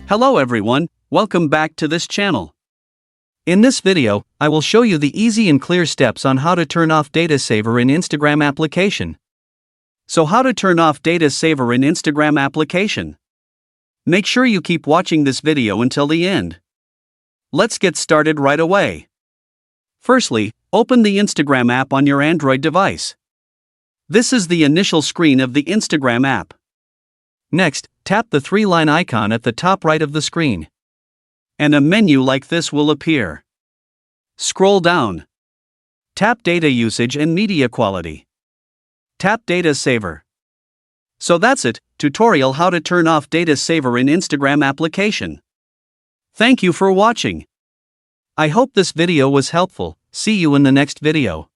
Hello everyone, welcome back to this channel. In this video, I will show you the easy and clear steps on how to turn off Data Saver in Instagram application. So how to turn off Data Saver in Instagram application? Make sure you keep watching this video until the end. Let's get started right away. Firstly, open the Instagram app on your Android device. This is the initial screen of the Instagram app. Next, tap the three-line icon at the top right of the screen. And a menu like this will appear. Scroll down. Tap Data Usage and Media Quality. Tap Data Saver. So that's it, tutorial how to turn off Data Saver in Instagram application. Thank you for watching. I hope this video was helpful. See you in the next video.